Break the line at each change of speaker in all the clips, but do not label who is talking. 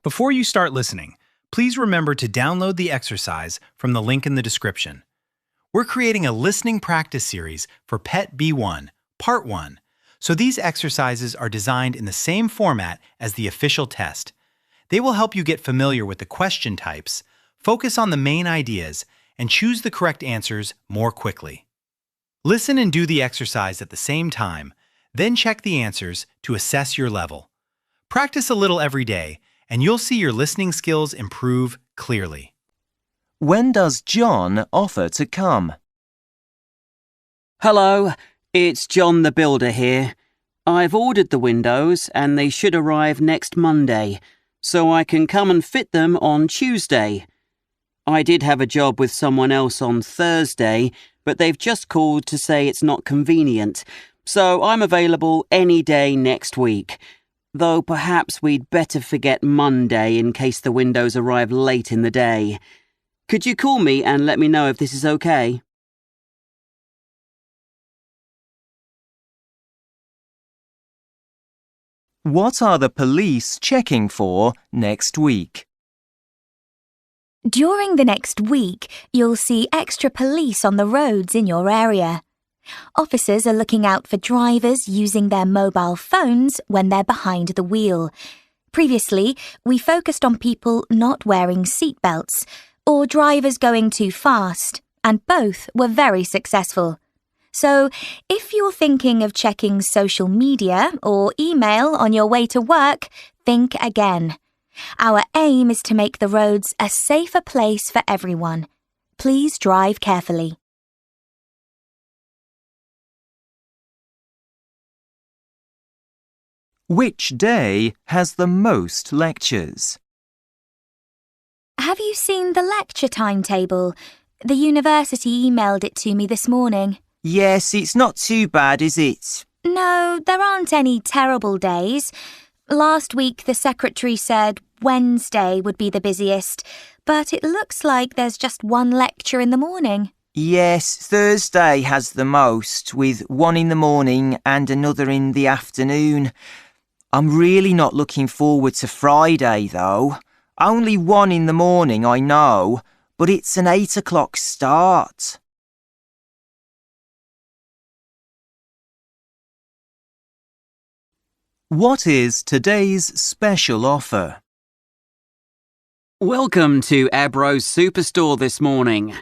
Before you start listening, please remember to download the exercise from the link in the description. We're creating a listening practice series for Pet B1, Part 1, so these exercises are designed in the same format as the official test. They will help you get familiar with the question types, focus on the main ideas, and choose the correct answers more quickly. Listen and do the exercise at the same time, then check the answers to assess your level. Practice a little every day, and you'll see your listening skills improve clearly.
When does John offer to come?
Hello, it's John the Builder here. I've ordered the windows and they should arrive next Monday, so I can come and fit them on Tuesday. I did have a job with someone else on Thursday, but they've just called to say it's not convenient, so I'm available any day next week. Though perhaps we'd better forget Monday in case the windows arrive late in the day. Could you call me and let me know if this is okay?
What are the police checking for next week?
During the next week, you'll see extra police on the roads in your area. Officers are looking out for drivers using their mobile phones when they're behind the wheel. Previously, we focused on people not wearing seatbelts or drivers going too fast, and both were very successful. So, if you're thinking of checking social media or email on your way to work, think again. Our aim is to make the roads a safer place for everyone. Please drive carefully.
Which day has the most lectures?
Have you seen the lecture timetable? The university emailed it to me this morning.
Yes, it's not too bad, is it?
No, there aren't any terrible days. Last week the secretary said Wednesday would be the busiest, but it looks like there's just one lecture in the morning.
Yes, Thursday has the most, with one in the morning and another in the afternoon. I'm really not looking forward to Friday, though. Only one in the morning, I know, but it's an 8 o'clock start.
What is today's special offer?
Welcome to Abro's Superstore this morning.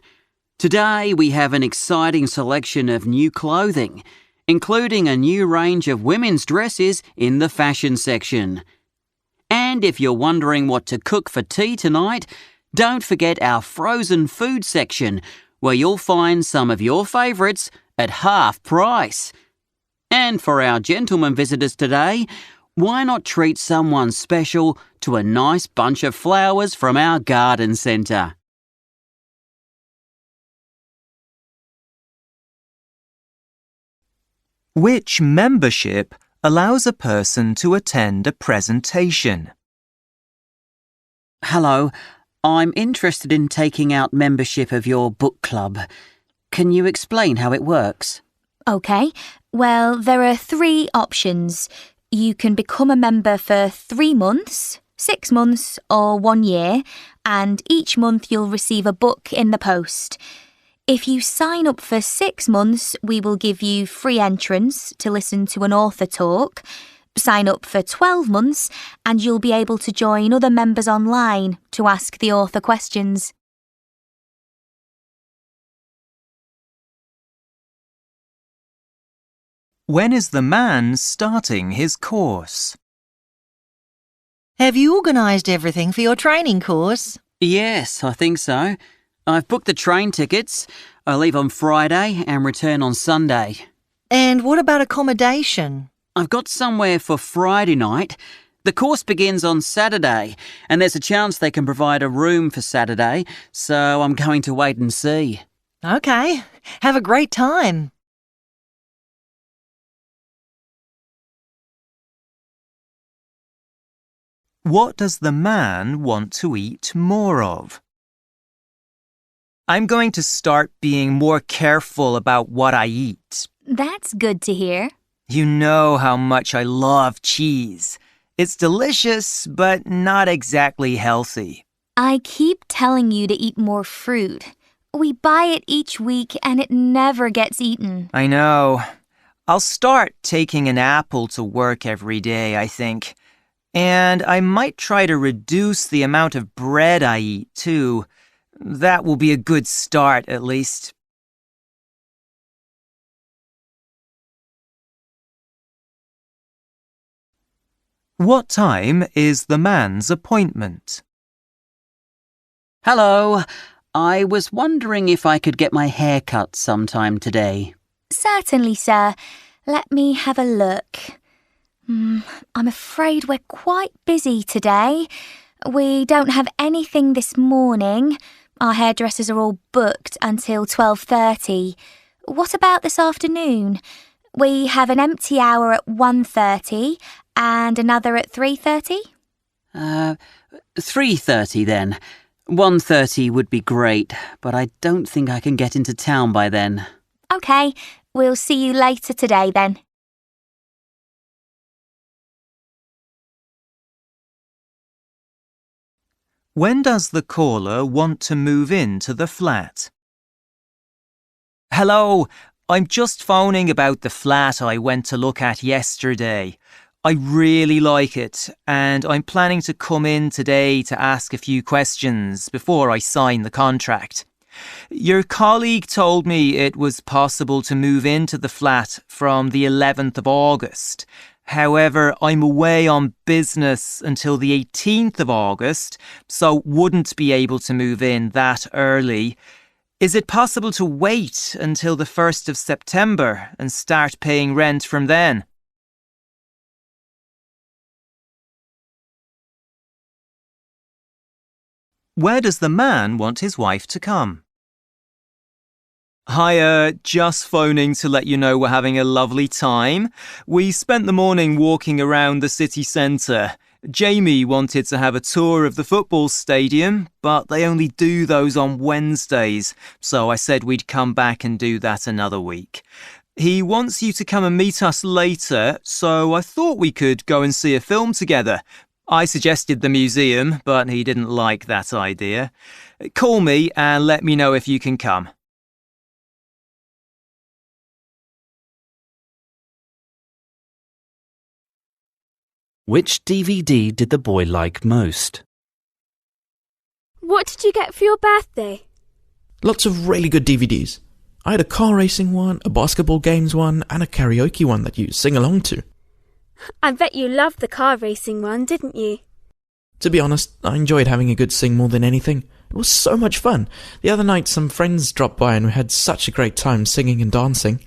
Today we have an exciting selection of new clothing, including a new range of women's dresses in the fashion section. And if you're wondering what to cook for tea tonight, don't forget our frozen food section, where you'll find some of your favourites at half price. And for our gentlemen visitors today, why not treat someone special to a nice bunch of flowers from our garden centre?
Which membership allows a person to attend a presentation?
Hello, I'm interested in taking out membership of your book club. Can you explain how it works?
OK, well, there are 3 options. You can become a member for 3 months, 6 months or 1 year, and each month you'll receive a book in the post. If you sign up for 6 months, we will give you free entrance to listen to an author talk. Sign up for 12 months and you'll be able to join other members online to ask the author questions.
When is the man starting his course?
Have you organised everything for your training course?
Yes, I think so. I've booked the train tickets. I leave on Friday and return on Sunday.
And what about accommodation?
I've got somewhere for Friday night. The course begins on Saturday, and there's a chance they can provide a room for Saturday, so I'm going to wait and see.
OK, have a great time.
What does the man want to eat more of?
I'm going to start being more careful about what I eat.
That's good to hear.
You know how much I love cheese. It's delicious, but not exactly healthy.
I keep telling you to eat more fruit. We buy it each week and it never gets eaten.
I know. I'll start taking an apple to work every day, I think. And I might try to reduce the amount of bread I eat, too. That will be a good start, at least.
What time is the man's appointment?
Hello. I was wondering if I could get my hair cut sometime today.
Certainly, sir. Let me have a look. I'm afraid we're quite busy today. We don't have anything this morning. Our hairdressers are all booked until 12:30. What about this afternoon? We have an empty hour at 1:30 and another at 3:30.
3:30 then. 1:30 would be great, but I don't think I can get into town by then.
OK, we'll see you later today then.
When does the caller want to move into the flat?
Hello, I'm just phoning about the flat I went to look at yesterday. I really like it, and I'm planning to come in today to ask a few questions before I sign the contract. Your colleague told me it was possible to move into the flat from the 11th of August. However, I'm away on business until the 18th of August, so wouldn't be able to move in that early. Is it possible to wait until the 1st of September and start paying rent from then?
Where does the man want his wife to come?
Hi, just phoning to let you know we're having a lovely time. We spent the morning walking around the city centre. Jamie wanted to have a tour of the football stadium, but they only do those on Wednesdays, so I said we'd come back and do that another week. He wants you to come and meet us later, so I thought we could go and see a film together. I suggested the museum, but he didn't like that idea. Call me and let me know if you can come.
Which DVD did the boy like most?
What did you get for your birthday?
Lots of really good DVDs. I had a car racing one, a basketball games one, and a karaoke one that you sing along to.
I bet you loved the car racing one, didn't you?
To be honest, I enjoyed having a good sing more than anything. It was so much fun. The other night some friends dropped by and we had such a great time singing and dancing.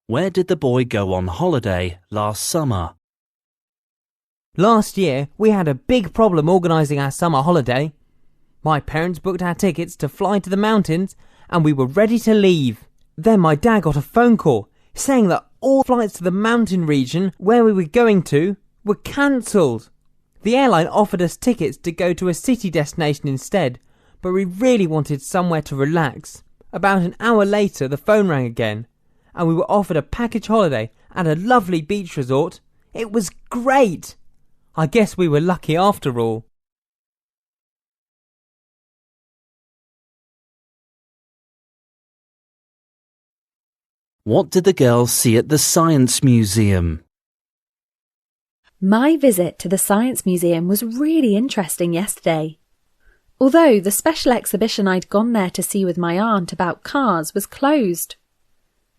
Where did the boy go on holiday last summer?
Last year, we had a big problem organising our summer holiday. My parents booked our tickets to fly to the mountains and we were ready to leave. Then my dad got a phone call saying that all flights to the mountain region where we were going to were cancelled. The airline offered us tickets to go to a city destination instead, but we really wanted somewhere to relax. About an hour later, the phone rang again, and we were offered a package holiday at a lovely beach resort. It was great! I guess we were lucky after all.
What did the girls see at the Science Museum?
My visit to the Science Museum was really interesting yesterday. Although the special exhibition I'd gone there to see with my aunt about cars was closed.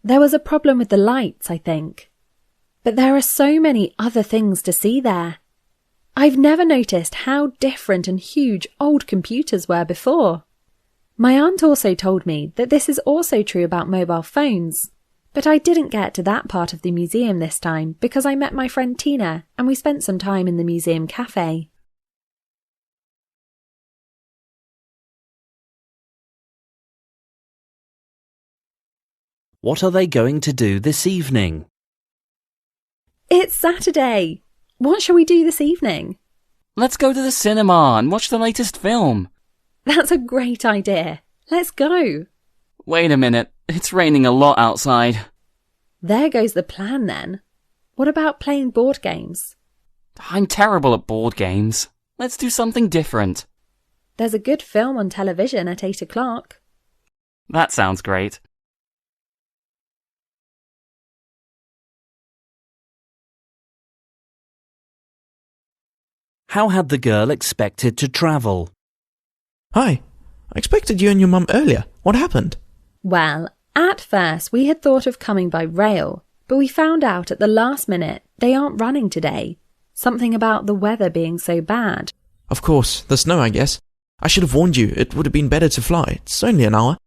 There was a problem with the lights, I think. But there are so many other things to see there. I've never noticed how different and huge old computers were before. My aunt also told me that this is also true about mobile phones. But I didn't get to that part of the museum this time because I met my friend Tina and we spent some time in the museum cafe.
What are they going to do this evening?
It's Saturday! What shall we do this evening?
Let's go to the cinema and watch the latest film.
That's a great idea. Let's go.
Wait a minute. It's raining a lot outside.
There goes the plan then. What about playing board games?
I'm terrible at board games. Let's do something different.
There's a good film on television at 8 o'clock.
That sounds great.
How had the girl expected to travel?
Hi, I expected you and your mum earlier. What happened?
Well, at first we had thought of coming by rail, but we found out at the last minute they aren't running today. Something about the weather being so bad.
Of course, the snow, I guess. I should have warned you. It would have been better to fly. It's only an hour.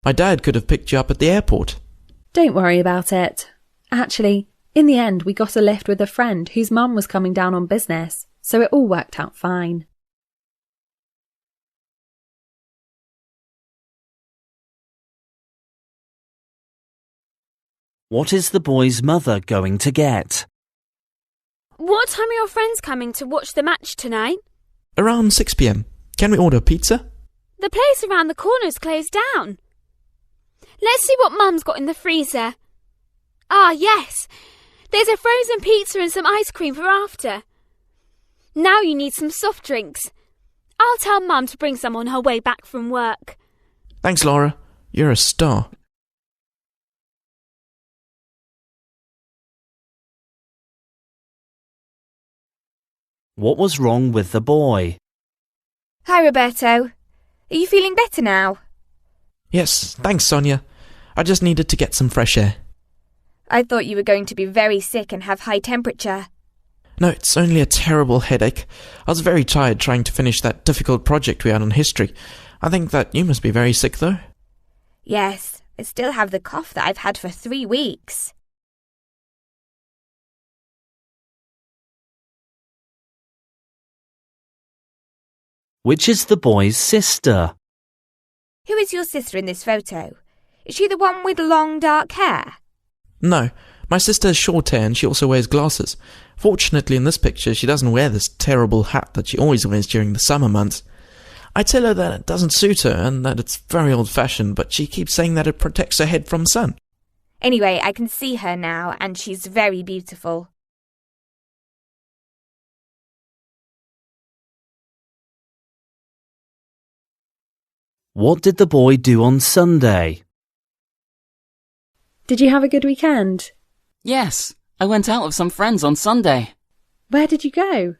My dad could have picked you up at the airport.
Don't worry about it. Actually, in the end we got a lift with a friend whose mum was coming down on business, so it all worked out fine.
What is the boy's mother going to get?
What time are your friends coming to watch the match tonight?
Around 6 p.m. Can we order pizza?
The place around the corner's closed down. Let's see what Mum's got in the freezer. Ah, yes. There's a frozen pizza and some ice cream for after. Now you need some soft drinks. I'll tell Mum to bring some on her way back from work.
Thanks, Laura. You're a star.
What was wrong with the boy?
Hi, Roberto. Are you feeling better now?
Yes, thanks, Sonia. I just needed to get some fresh air.
I thought you were going to be very sick and have high temperature.
No, it's only a terrible headache. I was very tired trying to finish that difficult project we had on history. I think that you must be very sick, though.
Yes, I still have the cough that I've had for 3 weeks.
Which is the boy's sister?
Who is your sister in this photo? Is she the one with long dark hair?
No, my sister has short hair and she also wears glasses. Fortunately, in this picture, she doesn't wear this terrible hat that she always wears during the summer months. I tell her that it doesn't suit her and that it's very old-fashioned, but she keeps saying that it protects her head from sun.
Anyway, I can see her now and she's very beautiful.
What did the boy do on Sunday?
Did you have a good weekend?
Yes, I went out with some friends on Sunday.
Where did you go?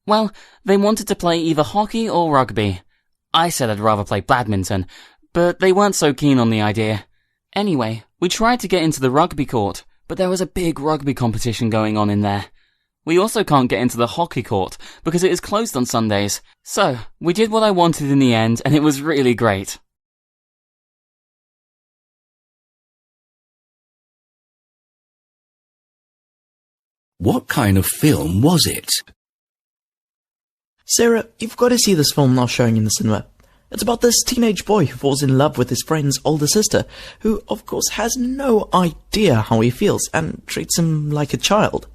Well, they wanted to play either hockey or rugby. I said I'd rather play badminton, but they weren't so keen on the idea. Anyway, we tried to get into the rugby court, but there was a big rugby competition going on in there. We also can't get into the hockey court because it is closed on Sundays. So, we did what I wanted in the end and it was really great.
What kind of film was it?
Sarah, you've got to see this film now showing in the cinema. It's about this teenage boy who falls in love with his friend's older sister, who, of course, has no idea how he feels and treats him like a child.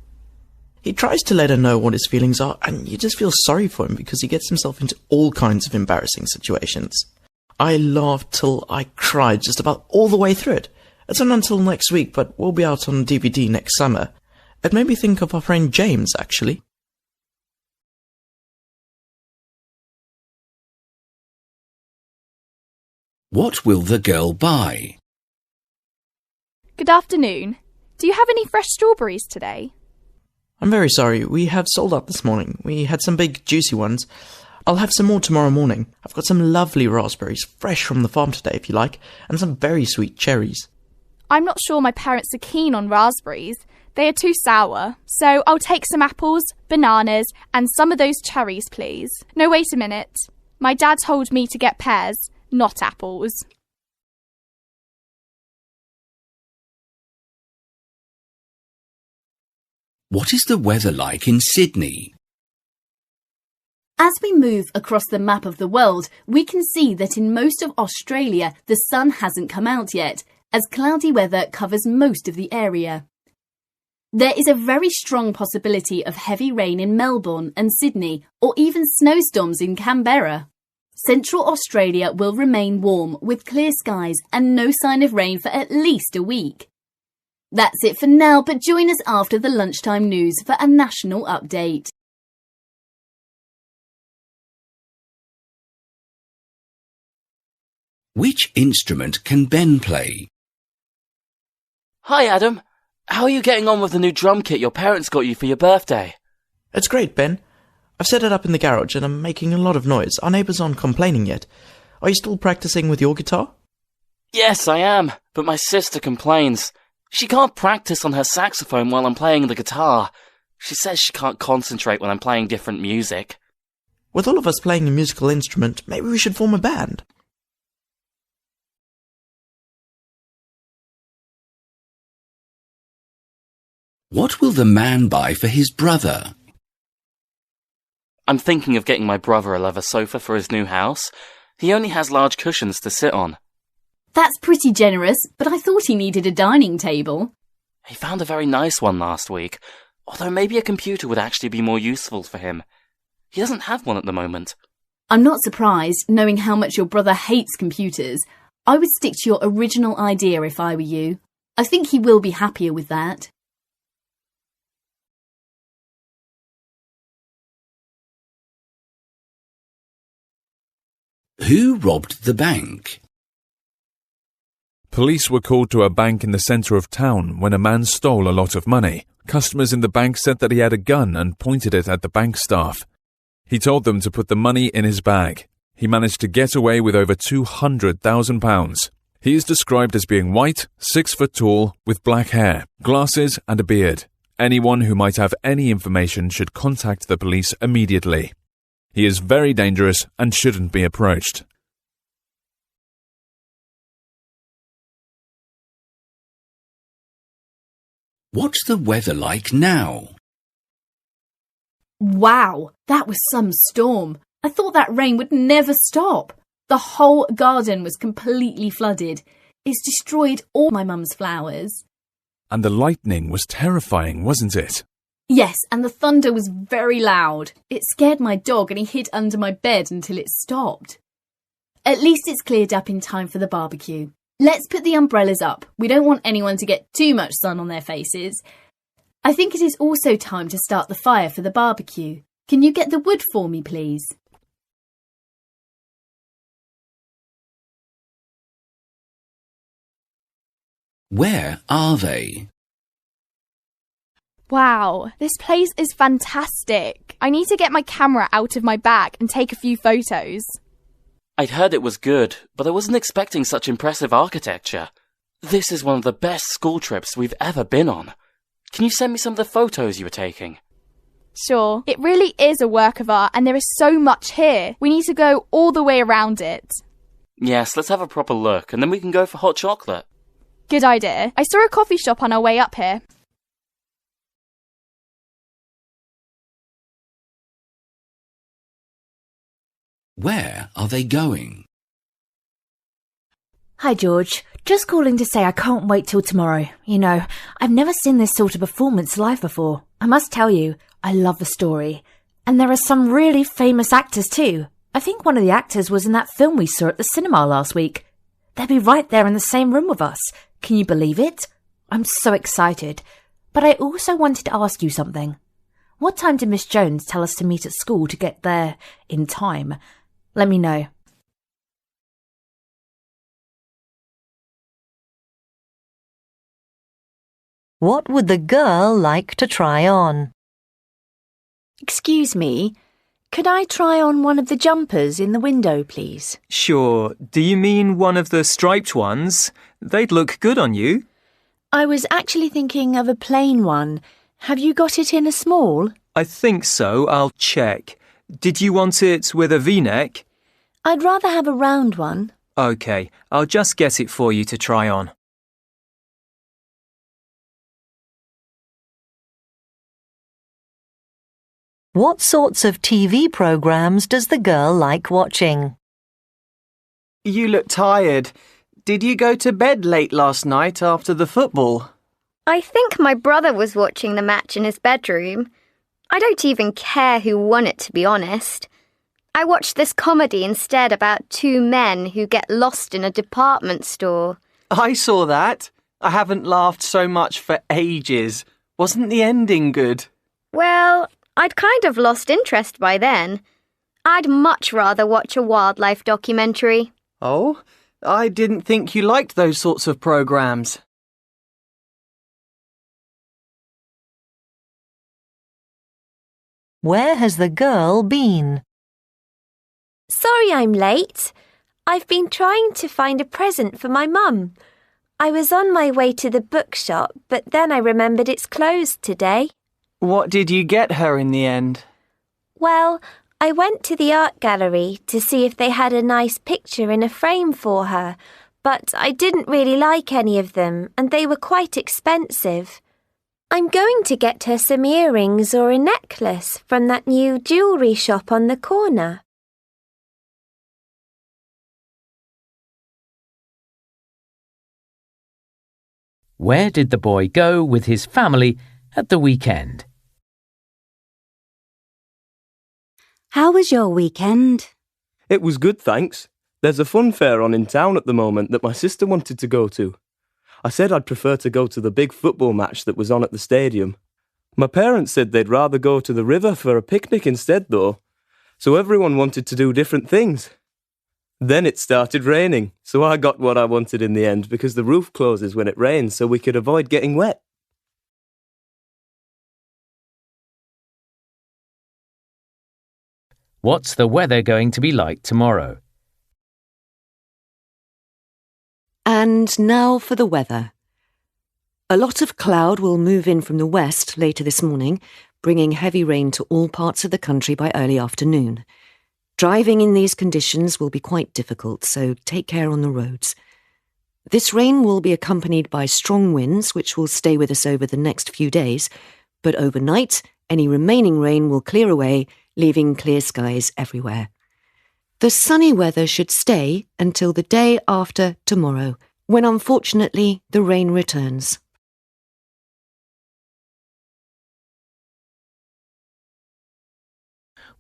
He tries to let her know what his feelings are, and you just feel sorry for him because he gets himself into all kinds of embarrassing situations. I laughed till I cried just about all the way through it. It's not until next week, but we'll be out on DVD next summer. It made me think of our friend James, actually.
What will the girl buy?
Good afternoon. Do you have any fresh strawberries today?
I'm very sorry, we have sold out this morning. We had some big, juicy ones. I'll have some more tomorrow morning. I've got some lovely raspberries, fresh from the farm today if you like, and some very sweet cherries.
I'm not sure my parents are keen on raspberries. They are too sour, so I'll take some apples, bananas, and some of those cherries, please. No, wait a minute. My dad told me to get pears, not apples.
What is the weather like in Sydney?
As we move across the map of the world, we can see that in most of Australia, the sun hasn't come out yet, as cloudy weather covers most of the area. There is a very strong possibility of heavy rain in Melbourne and Sydney, or even snowstorms in Canberra. Central Australia will remain warm with clear skies and no sign of rain for at least a week. That's it for now, but join us after the lunchtime news for a national update.
Which instrument can Ben play?
Hi, Adam. How are you getting on with the new drum kit your parents got you for your birthday?
It's great, Ben. I've set it up in the garage and I'm making a lot of noise. Our neighbours aren't complaining yet. Are you still practicing with your guitar?
Yes, I am, but my sister complains. She can't practice on her saxophone while I'm playing the guitar. She says she can't concentrate when I'm playing different music.
With all of us playing a musical instrument, maybe we should form a band.
What will the man buy for his brother?
I'm thinking of getting my brother a leather sofa for his new house. He only has large cushions to sit on.
That's pretty generous, but I thought he needed a dining table.
He found a very nice one last week, although maybe a computer would actually be more useful for him. He doesn't have one at the moment.
I'm not surprised, knowing how much your brother hates computers. I would stick to your original idea if I were you. I think he will be happier with that.
Who robbed the bank?
Police were called to a bank in the centre of town when a man stole a lot of money. Customers in the bank said that he had a gun and pointed it at the bank staff. He told them to put the money in his bag. He managed to get away with over £200,000. He is described as being white, 6 foot tall, with black hair, glasses and a beard. Anyone who might have any information should contact the police immediately. He is very dangerous and shouldn't be approached.
What's the weather like now?
Wow, that was some storm. I thought that rain would never stop. The whole garden was completely flooded. It's destroyed all my mum's flowers.
And the lightning was terrifying, wasn't it?
Yes, and the thunder was very loud. It scared my dog and he hid under my bed until it stopped. At least it's cleared up in time for the barbecue. Let's put the umbrellas up. We don't want anyone to get too much sun on their faces. I think it is also time to start the fire for the barbecue. Can you get the wood for me, please?
Where are they?
Wow, this place is fantastic. I need to get my camera out of my bag and take a few photos.
I'd heard it was good, but I wasn't expecting such impressive architecture. This is one of the best school trips we've ever been on. Can you send me some of the photos you were taking?
Sure. It really is a work of art and there is so much here. We need to go all the way around it.
Yes, let's have a proper look and then we can go for hot chocolate.
Good idea. I saw a coffee shop on our way up here.
Where are they going?
Hi, George. Just calling to say I can't wait till tomorrow. You know, I've never seen this sort of performance live before. I must tell you, I love the story. And there are some really famous actors too. I think one of the actors was in that film we saw at the cinema last week. They'll be right there in the same room with us. Can you believe it? I'm so excited. But I also wanted to ask you something. What time did Miss Jones tell us to meet at school to get there in time? Let me know.
What would the girl like to try on?
Excuse me, could I try on one of the jumpers in the window, please?
Sure. Do you mean one of the striped ones? They'd look good on you.
I was actually thinking of a plain one. Have you got it in a small?
I think so. I'll check. Did you want it with a V-neck?
I'd rather have a round one.
OK, I'll just get it for you to try on.
What sorts of TV programs does the girl like watching?
You look tired. Did you go to bed late last night after the football?
I think my brother was watching the match in his bedroom. I don't even care who won it, to be honest. I watched this comedy instead about two men who get lost in a department store.
I saw that. I haven't laughed so much for ages. Wasn't the ending good?
Well, I'd kind of lost interest by then. I'd much rather watch a wildlife documentary.
Oh, I didn't think you liked those sorts of programs.
Where has the girl been?
Sorry I'm late. I've been trying to find a present for my mum. I was on my way to the bookshop, but then I remembered it's closed today.
What did you get her in the end?
Well, I went to the art gallery to see if they had a nice picture in a frame for her, but I didn't really like any of them, and they were quite expensive. I'm going to get her some earrings or a necklace from that new jewellery shop on the corner.
Where did the boy go with his family at the weekend?
How was your weekend?
It was good, thanks. There's a fun fair on in town at the moment that my sister wanted to go to. I said I'd prefer to go to the big football match that was on at the stadium. My parents said they'd rather go to the river for a picnic instead, though. So everyone wanted to do different things. Then it started raining, so I got what I wanted in the end because the roof closes when it rains so we could avoid getting wet.
What's the weather going to be like tomorrow?
And now for the weather. A lot of cloud will move in from the west later this morning, bringing heavy rain to all parts of the country by early afternoon. Driving in these conditions will be quite difficult, so take care on the roads. This rain will be accompanied by strong winds, which will stay with us over the next few days, but overnight, any remaining rain will clear away, leaving clear skies everywhere. The sunny weather should stay until the day after tomorrow, when unfortunately the rain returns.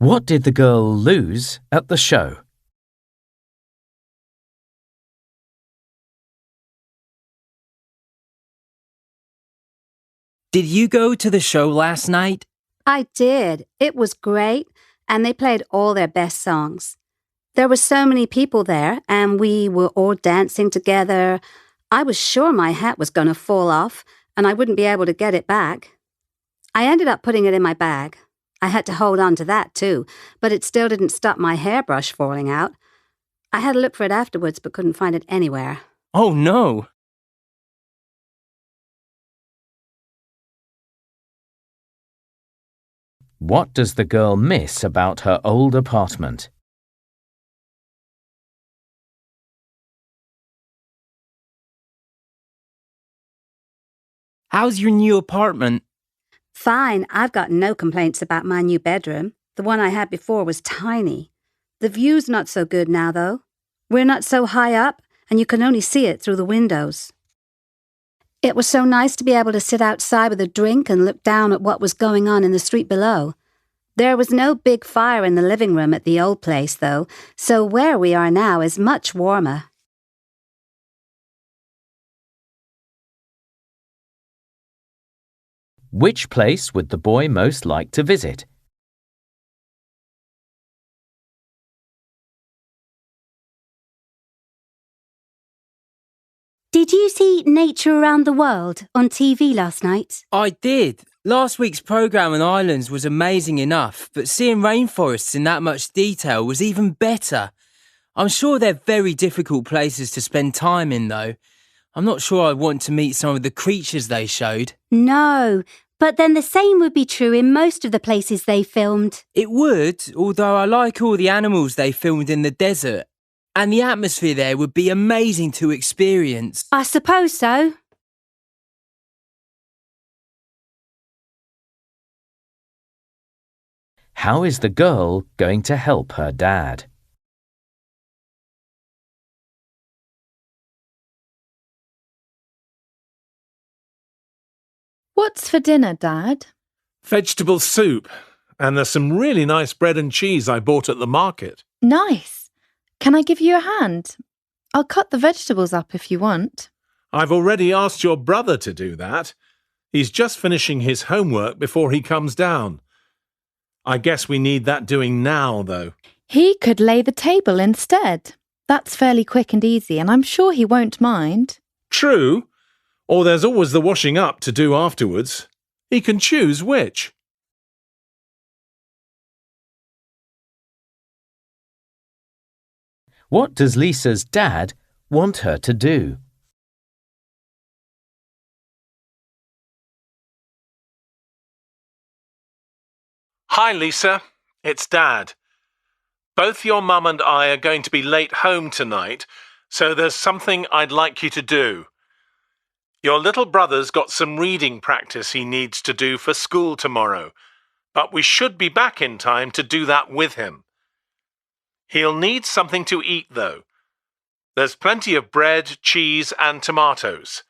What did the girl lose at the show?
Did you go to the show last night?
I did. It was great, and they played all their best songs. There were so many people there, and we were all dancing together. I was sure my hat was going to fall off, and I wouldn't be able to get it back. I ended up putting it in my bag. I had to hold on to that too, but it still didn't stop my hairbrush falling out. I had to look for it afterwards, but couldn't find it anywhere.
Oh no!
What does the girl miss about her old apartment?
How's your new apartment?
Fine, I've got no complaints about my new bedroom. The one I had before was tiny. The view's not so good now, though. We're not so high up, and you can only see it through the windows. It was so nice to be able to sit outside with a drink and look down at what was going on in the street below. There was no big fire in the living room at the old place, though, so where we are now is much warmer.
Which place would the boy most like to visit?
Did you see Nature Around the World on TV last night?
I did. Last week's programme on islands was amazing enough, but seeing rainforests in that much detail was even better. I'm sure they're very difficult places to spend time in, though. I'm not sure I want to meet some of the creatures they showed.
No, but then the same would be true in most of the places they filmed.
It would, although I like all the animals they filmed in the desert. And the atmosphere there would be amazing to experience.
I suppose so.
How is the girl going to help her dad?
What's for dinner, Dad?
Vegetable soup.
And there's some really nice bread and cheese I bought at the market.
Nice. Can I give you a hand? I'll cut the vegetables up if you want.
I've already asked your brother to do that. He's just finishing his homework before he comes down. I guess we need that doing now, though.
He could lay the table instead. That's fairly quick and easy, and I'm sure he won't mind.
True. Or there's always the washing up to do afterwards. He can choose which.
What does Lisa's dad want her to do?
Hi, Lisa. It's Dad. Both your mum and I are going to be late home tonight, so there's something I'd like you to do. Your little brother's got some reading practice he needs to do for school tomorrow, but we should be back in time to do that with him. He'll need something to eat, though. There's plenty of bread, cheese, and tomatoes.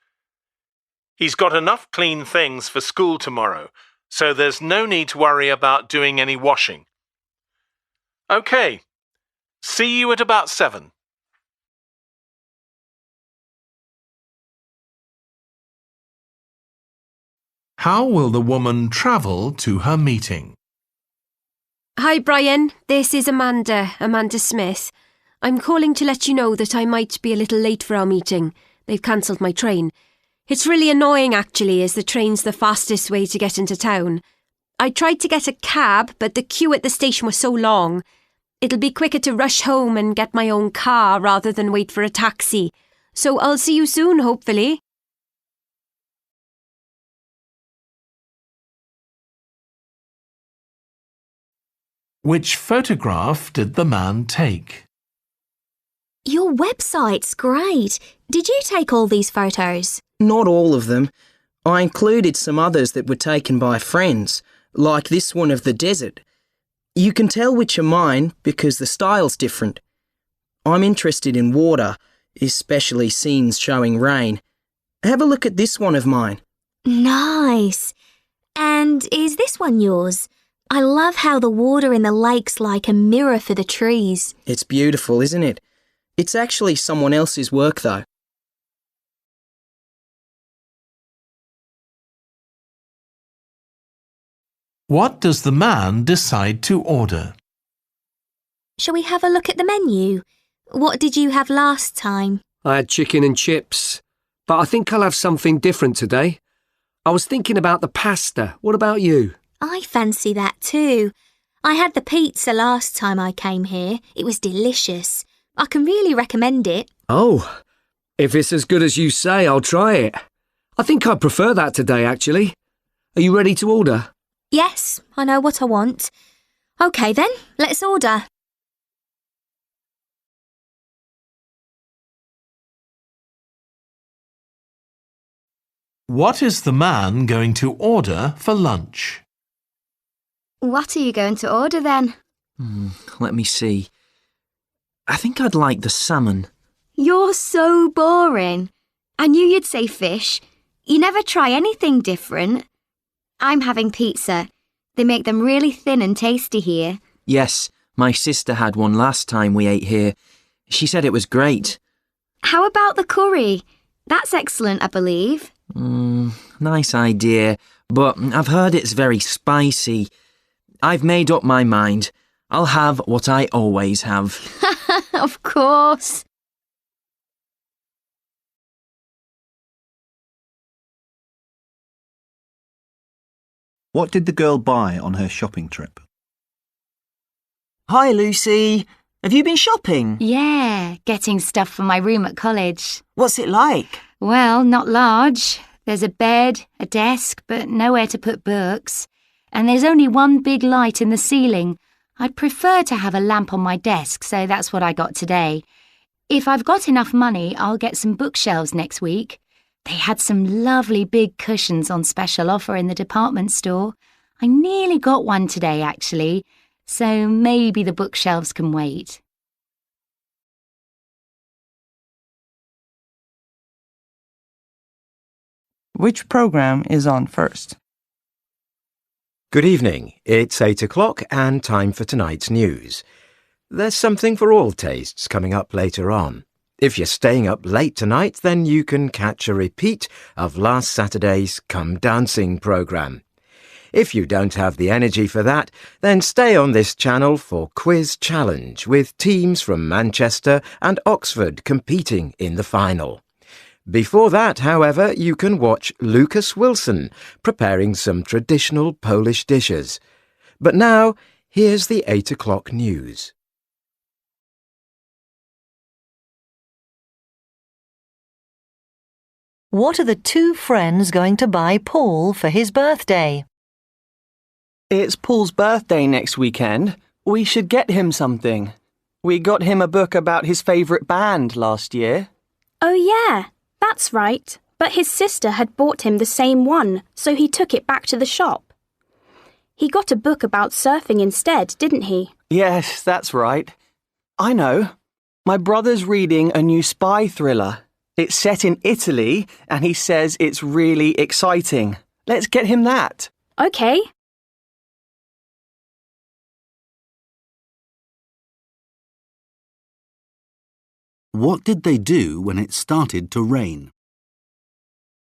He's got enough clean things for school tomorrow, so there's no need to worry about doing any washing. OK. See you at about 7. How will the woman travel to her meeting?
Hi, Brian. This is Amanda Smith. I'm calling to let you know that I might be a little late for our meeting. They've cancelled my train. It's really annoying, actually, as the train's the fastest way to get into town. I tried to get a cab, but the queue at the station was so long. It'll be quicker to rush home and get my own car rather than wait for a taxi. So I'll see you soon, hopefully.
Which photograph did the man take?
Your website's great. Did you take all these photos?
Not all of them. I included some others that were taken by friends, like this one of the desert. You can tell which are mine because the style's different. I'm interested in water, especially scenes showing rain. Have a look at this one of mine.
Nice. And is this one yours? I love how the water in the lake's like a mirror for the trees.
It's beautiful, isn't it? It's actually someone else's work, though.
What does the man decide to order?
Shall we have a look at the menu? What did you have last time?
I had chicken and chips, but I think I'll have something different today. I was thinking about the pasta. What about you?
I fancy that too. I had the pizza last time I came here. It was delicious. I can really recommend it.
Oh, if it's as good as you say, I'll try it. I think I'd prefer that today, actually. Are you ready to order?
Yes, I know what I want. OK then, let's order.
What is the man going to order for lunch?
What are you going to order then?
Let me see. I think I'd like the salmon.
You're so boring. I knew you'd say fish. You never try anything different. I'm having pizza. They make them really thin and tasty here.
Yes, my sister had one last time we ate here. She said it was great.
How about the curry? That's excellent, I believe.
Nice idea, but I've heard it's very spicy. I've made up my mind. I'll have what I always have.
Of course.
What did the girl buy on her shopping trip?
Hi, Lucy. Have you been shopping?
Yeah, getting stuff for my room at college.
What's it like?
Well, not large. There's a bed, a desk, but nowhere to put books. And there's only one big light in the ceiling. I'd prefer to have a lamp on my desk, so that's what I got today. If I've got enough money, I'll get some bookshelves next week. They had some lovely big cushions on special offer in the department store. I nearly got one today, actually, so maybe the bookshelves can wait.
Which program is on first?
Good evening. It's 8 o'clock and time for tonight's news. There's something for all tastes coming up later on. If you're staying up late tonight, then you can catch a repeat of last Saturday's Come Dancing programme. If you don't have the energy for that, then stay on this channel for Quiz Challenge with teams from Manchester and Oxford competing in the final. Before that, however, you can watch Lucas Wilson preparing some traditional Polish dishes. But now, here's the 8 o'clock news.
What are the two friends going to buy Paul for his birthday?
It's Paul's birthday next weekend. We should get him something. We got him a book about his favourite band last year.
Oh yeah, that's right. But his sister had bought him the same one, so he took it back to the shop. He got a book about surfing instead, didn't he?
Yes, that's right. I know. My brother's reading a new spy thriller. It's set in Italy, and he says it's really exciting. Let's get him that.
OK.
What did they do when it started to rain?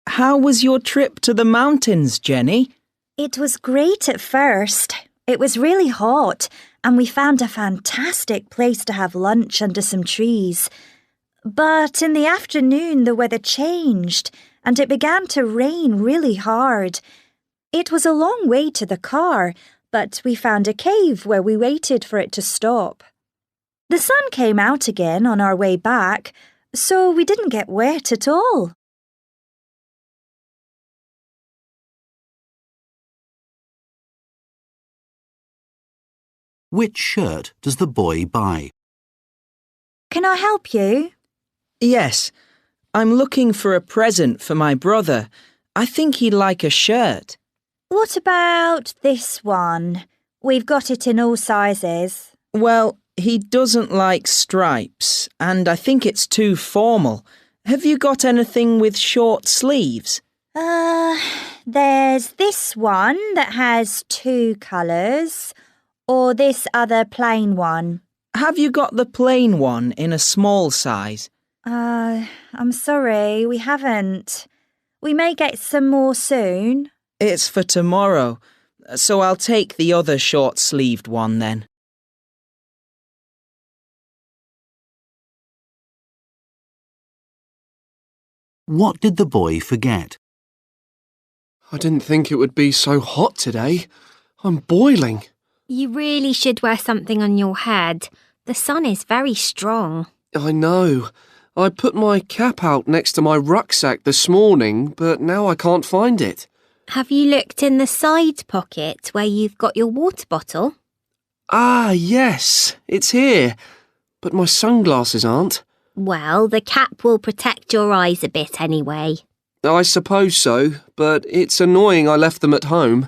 How was your trip to the mountains, Jenny?
It was great at first. It was really hot, and we found a fantastic place to have lunch under some trees. But in the afternoon, the weather changed, and it began to rain really hard. It was a long way to the car, but we found a cave where we waited for it to stop. The sun came out again on our way back, so we didn't get wet at all.
Which shirt does the boy buy?
Can I help you?
Yes. I'm looking for a present for my brother. I think he'd like a shirt.
What about this one? We've got it in all sizes.
Well, he doesn't like stripes, and I think it's too formal. Have you got anything with short sleeves?
There's this one that has 2 colours, or this other plain one.
Have you got the plain one in a small size?
I'm sorry, we haven't. We may get some more soon.
It's for tomorrow, so I'll take the other short-sleeved one then.
What did the boy forget?
I didn't think it would be so hot today. I'm boiling.
You really should wear something on your head. The sun is very strong.
I know. I put my cap out next to my rucksack this morning, but now I can't find it.
Have you looked in the side pocket where you've got your water bottle?
Ah, yes, it's here. But my sunglasses aren't.
Well, the cap will protect your eyes a bit anyway.
I suppose so, but it's annoying I left them at home.